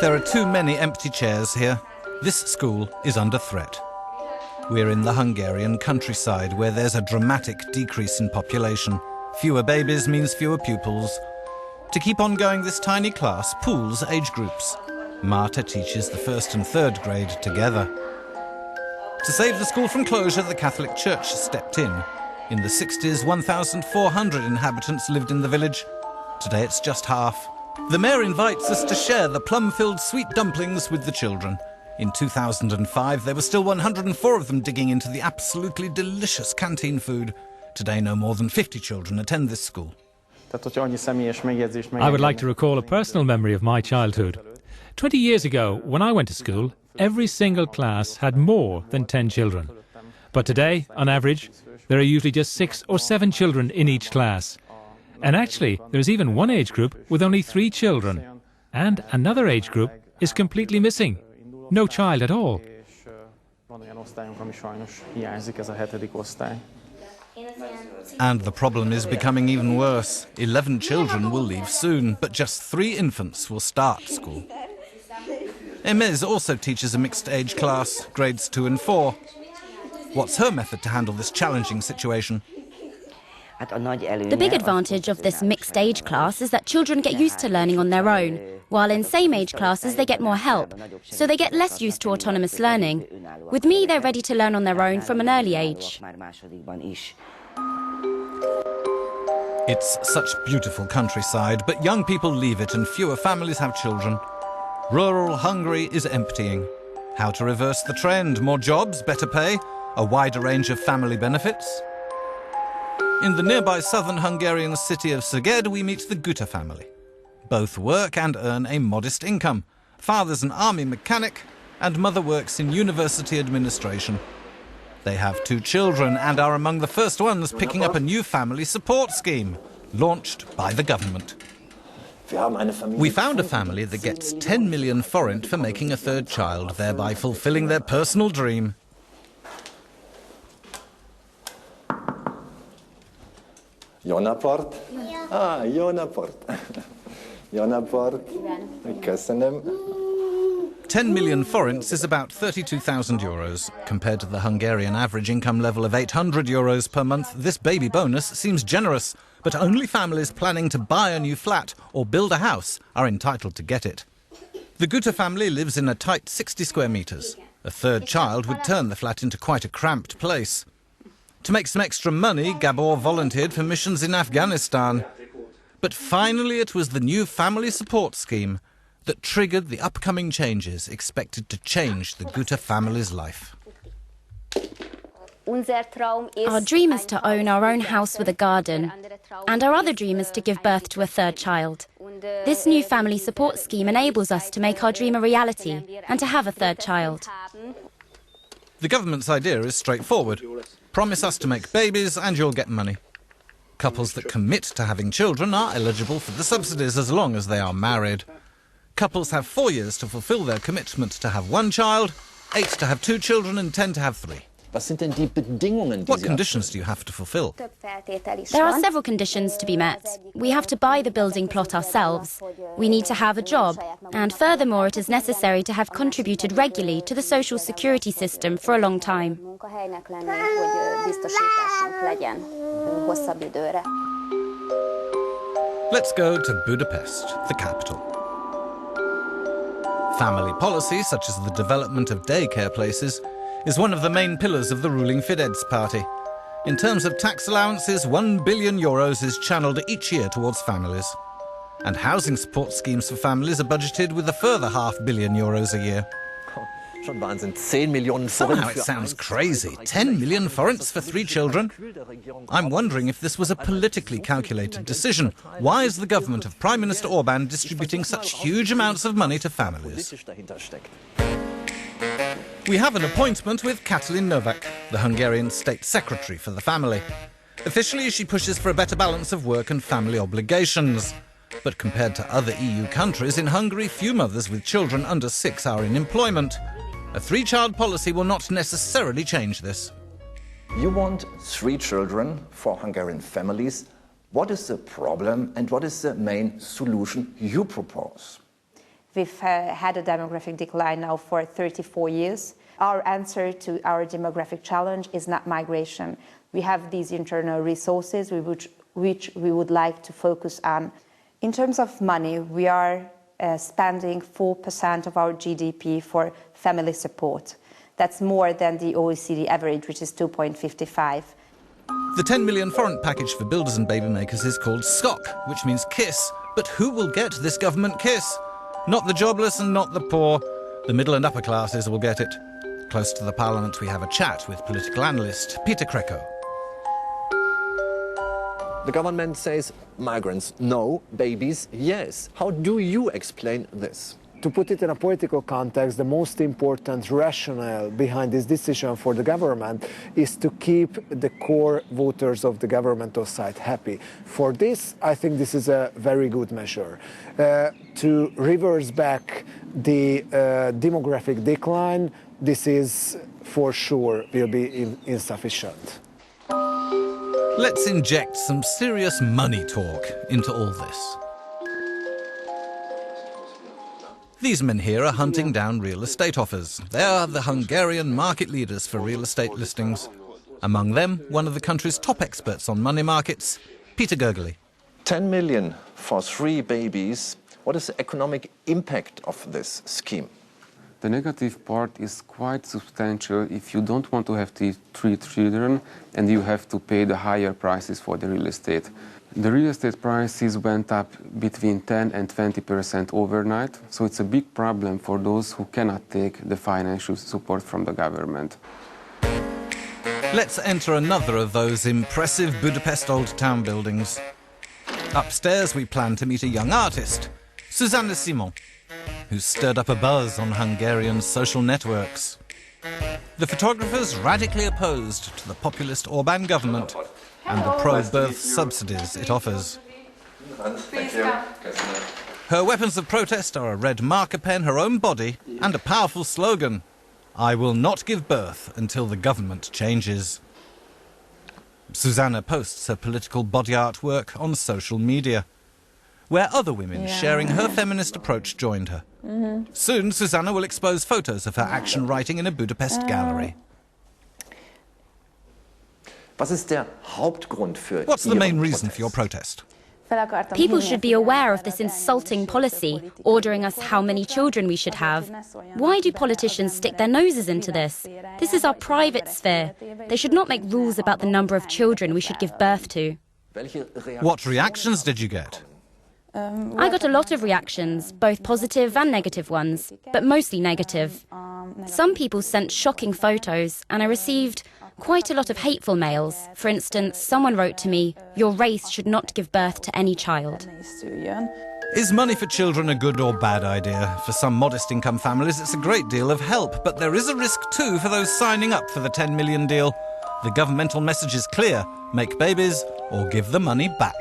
There are too many empty chairs here. This school is under threat. We're in the Hungarian countryside where there's a dramatic decrease in population. Fewer babies means fewer pupils. To keep on going, this tiny class pools age groups. Marta teaches the 1st and 3rd grade together. To save the school from closure, the Catholic Church stepped in. In the 60s, 1,400 inhabitants lived in the village. Today it's just half. The mayor invites us to share the plum-filled sweet dumplings with the children. In 2005, there were still 104 of them digging into the absolutely delicious canteen food. Today, no more than 50 children attend this school. I would like to recall a personal memory of my childhood. 20 years ago, when I went to school, every single class had more than 10 children. But today, on average, there are usually just 6 or 7 children in each class. And actually, there's even one age group with only 3 children. And another age group is completely missing. No child at all. And the problem is becoming even worse. 11 children will leave soon, but just 3 infants will start school. Emez also teaches a mixed-age class, grades 2 and 4. What's her method to handle this challenging situation? The big advantage of this mixed-age class is that children get used to learning on their own, while in same-age classes they get more help, so they get less used to autonomous learning. With me, they're ready to learn on their own from an early age. It's such beautiful countryside, but young people leave it and fewer families have children. Rural Hungary is emptying. How to reverse the trend? More jobs, better pay, a wider range of family benefits? In the nearby southern Hungarian city of Szeged, we meet the Güter family. Both work and earn a modest income. Father's an army mechanic and mother works in university administration. They have 2 children and are among the first ones picking up a new family support scheme, launched by the government. We found a family that gets 10 million forint for making a 3rd child, thereby fulfilling their personal dream. Jó napot! Jó napot! Jó napot! Köszönöm. 10 million forints is about 32,000 euros. Compared to the Hungarian average income level of 800 euros per month, this baby bonus seems generous, but only families planning to buy a new flat or build a house are entitled to get it. The Güter family lives in a tight 60 square meters. A 3rd child would turn the flat into quite a cramped place. To make some extra money, Gabor volunteered for missions in Afghanistan. But finally it was the new family support scheme that triggered the upcoming changes expected to change the Güter family's life. Our dream is to own our own house with a garden, and our other dream is to give birth to a 3rd child. This new family support scheme enables us to make our dream a reality and to have a 3rd child. The government's idea is straightforward. Promise us to make babies and you'll get money. Couples that commit to having children are eligible for the subsidies as long as they are married. Couples have 4 years to fulfill their commitment to have 1 child, 8 to have 2 children and 10 to have 3. What conditions do you have to fulfill? There are several conditions to be met. We have to buy the building plot ourselves. We need to have a job. And furthermore, it is necessary to have contributed regularly to the social security system for a long time. Let's go to Budapest, the capital. Family policy, such as the development of daycare places, is one of the main pillars of the ruling Fidesz party. In terms of tax allowances, 1 billion euros is channeled each year towards families. And housing support schemes for families are budgeted with a further €500 million a year. Somehow it sounds crazy. 10 million forints for 3 children? I'm wondering if this was a politically calculated decision. Why is the government of Prime Minister Orbán distributing such huge amounts of money to families? We have an appointment with Katalin Novak, the Hungarian State Secretary for the family. Officially, she pushes for a better balance of work and family obligations. But compared to other EU countries, in Hungary, few mothers with children under 6 are in employment. A 3-child policy will not necessarily change this. You want 3 children for Hungarian families. What is the problem and what is the main solution you propose? We've had a demographic decline now for 34 years. Our answer to our demographic challenge is not migration. We have these internal resources which we would like to focus on. In terms of money, we are spending 4% of our GDP for family support. That's more than the OECD average, which is 2.55. The 10 million foreign package for builders and baby makers is called SKOK, which means kiss. But who will get this government kiss? Not the jobless and not the poor. The middle and upper classes will get it. Close to the Parliament, we have a chat with political analyst Peter Kreco. The government says migrants no, babies yes. How do you explain this? To put it in a political context, the most important rationale behind this decision for the government is to keep the core voters of the governmental side happy. For this, I think this is a very good measure. To reverse back the demographic decline, this is for sure will be insufficient. Let's inject some serious money talk into all this. These men here are hunting down real estate offers. They are the Hungarian market leaders for real estate listings. Among them, one of the country's top experts on money markets, Peter Gergely. 10 million for 3 babies. What is the economic impact of this scheme? The negative part is quite substantial if you don't want to have 3 children and you have to pay the higher prices for the real estate. The real estate prices went up between 10 and 20% overnight, so it's a big problem for those who cannot take the financial support from the government. Let's enter another of those impressive Budapest old town buildings. Upstairs we plan to meet a young artist, Susanna Simon, who's stirred up a buzz on Hungarian social networks. The photographer's radically opposed to the populist Orbán government and the pro-birth subsidies it offers. Her weapons of protest are a red marker pen, her own body, and a powerful slogan: I will not give birth until the government changes. Susanna posts her political body artwork on social media, where other women sharing her feminist approach joined her. Soon, Susanna will expose photos of her action writing in a Budapest gallery. Was ist der Hauptgrund für What's the main reason for your protest? People should be aware of this insulting policy, ordering us how many children we should have. Why do politicians stick their noses into this? This is our private sphere. They should not make rules about the number of children we should give birth to. What reactions did you get? I got a lot of reactions, both positive and negative ones, but mostly negative. Some people sent shocking photos, and I received quite a lot of hateful mails. For instance, someone wrote to me, "Your race should not give birth to any child." Is money for children a good or bad idea? For some modest income families, it's a great deal of help, but there is a risk too for those signing up for the 10 million deal. The governmental message is clear: make babies or give the money back.